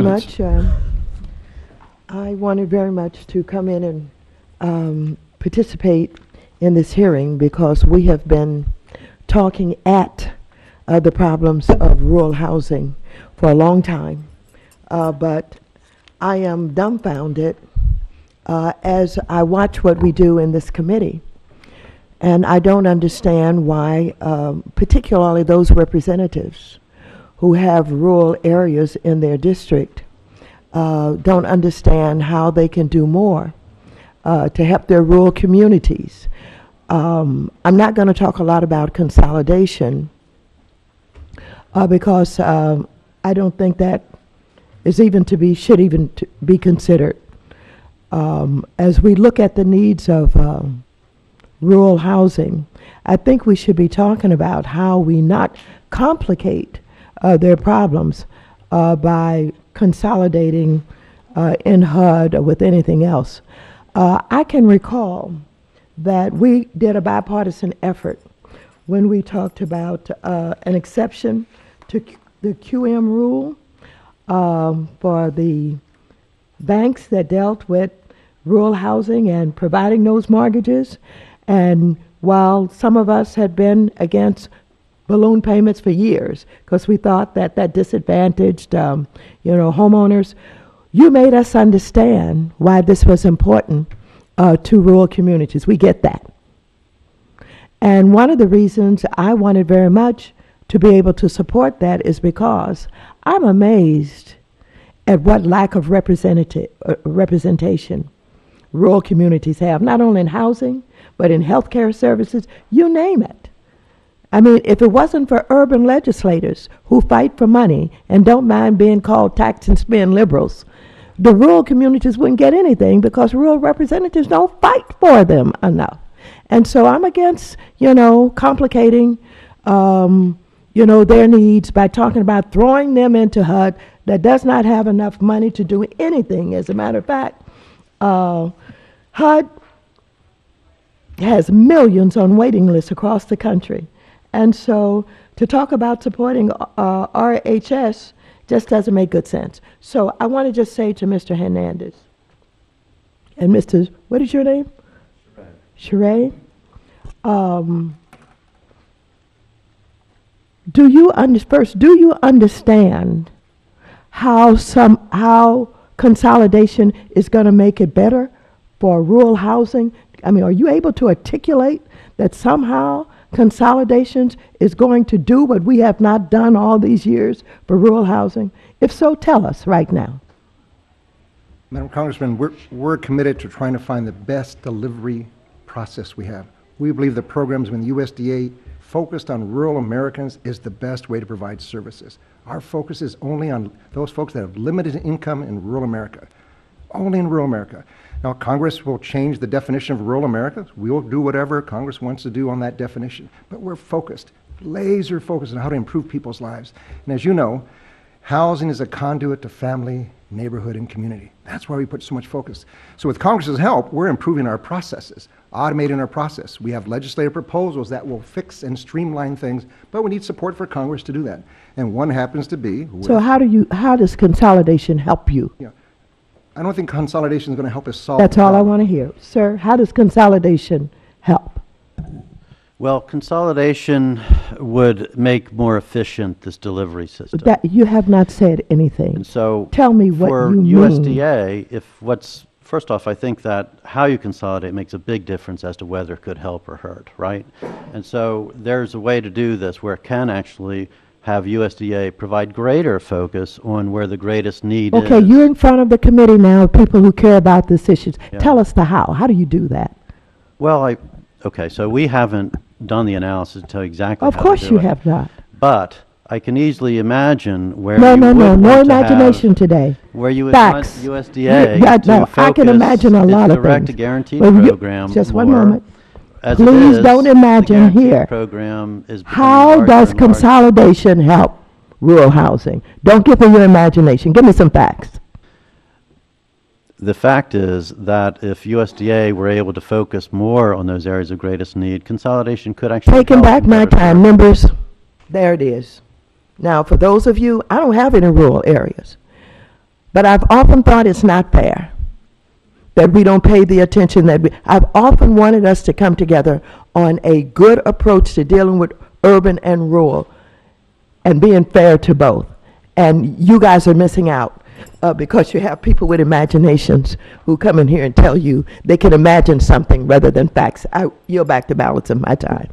much. I wanted very much to come in and participate in this hearing because we have been talking at the problems of rural housing for a long time. But I am dumbfounded as I watch what we do in this committee. And I don't understand why, particularly those representatives who have rural areas in their district, don't understand how they can do more to help their rural communities. I'm not going to talk a lot about consolidation because I don't think that is even should even be considered. As we look at the needs of rural housing, I think we should be talking about how we not complicate their problems by consolidating in HUD or with anything else. I can recall that we did a bipartisan effort when we talked about an exception to the QM rule for the banks that dealt with rural housing and providing those mortgages. And while some of us had been against balloon payments for years because we thought that that disadvantaged, homeowners, you made us understand why this was important to rural communities. We get that. And one of the reasons I wanted very much to be able to support that is because I'm amazed at what lack of representation rural communities have, not only in housing, but in healthcare services, you name it. I mean, if it wasn't for urban legislators who fight for money and don't mind being called tax and spend liberals, the rural communities wouldn't get anything because rural representatives don't fight for them enough. And so I'm against, complicating, their needs by talking about throwing them into HUD that does not have enough money to do anything. As a matter of fact, HUD has millions on waiting lists across the country. And so to talk about supporting RHS just doesn't make good sense. So I want to just say to Mr. Hernandez and Mr. What is your name? Sheree. Do you understand how consolidation is going to make it better for rural housing? I mean, are you able to articulate that somehow consolidations is going to do what we have not done all these years for rural housing? If so, tell us right now. Madam Congressman, we're committed to trying to find the best delivery process we have. We believe the programs when the USDA focused on rural Americans is the best way to provide services. Our focus is only on those folks that have limited income in rural America, only in rural America. Now, Congress will change the definition of rural America. We will do whatever Congress wants to do on that definition. But we're focused, laser focused on how to improve people's lives. And as you know, housing is a conduit to family, neighborhood, and community. That's why we put so much focus. So with Congress's help, we're improving our processes, automating our process. We have legislative proposals that will fix and streamline things, but we need support for Congress to do that. And one happens to be... So how does consolidation help you? Yeah. I don't think consolidation is going to help us solve. That's all I want to hear. Sir, how does consolidation help? Well, consolidation would make more efficient this delivery system. That you have not said anything. And so tell me what you mean. For USDA, first off, I think that how you consolidate makes a big difference as to whether it could help or hurt, right? And so there's a way to do this where it can actually have USDA provide greater focus on where the greatest need is. Okay, you're in front of the committee now, people who care about this issue. Yeah. Tell us the how. How do you do that? Well, okay, so we haven't done the analysis to tell you exactly how to do it. Of course you have not. But I can easily imagine where no imagination today. Where you would Facts. want USDA to focus I can imagine a lot of things. Direct a guaranteed program. Just one moment. As Please don't imagine here. Program is how does consolidation help rural housing? Don't give me your imagination. Give me some facts. The fact is that if USDA were able to focus more on those areas of greatest need, consolidation could actually Taking back my time, members. There it is. Now, for those of you, I don't have any rural areas. But I've often thought it's not fair that we don't pay the attention I've often wanted us to come together on a good approach to dealing with urban and rural and being fair to both. And you guys are missing out because you have people with imaginations who come in here and tell you they can imagine something rather than facts. I yield back the balance of my time.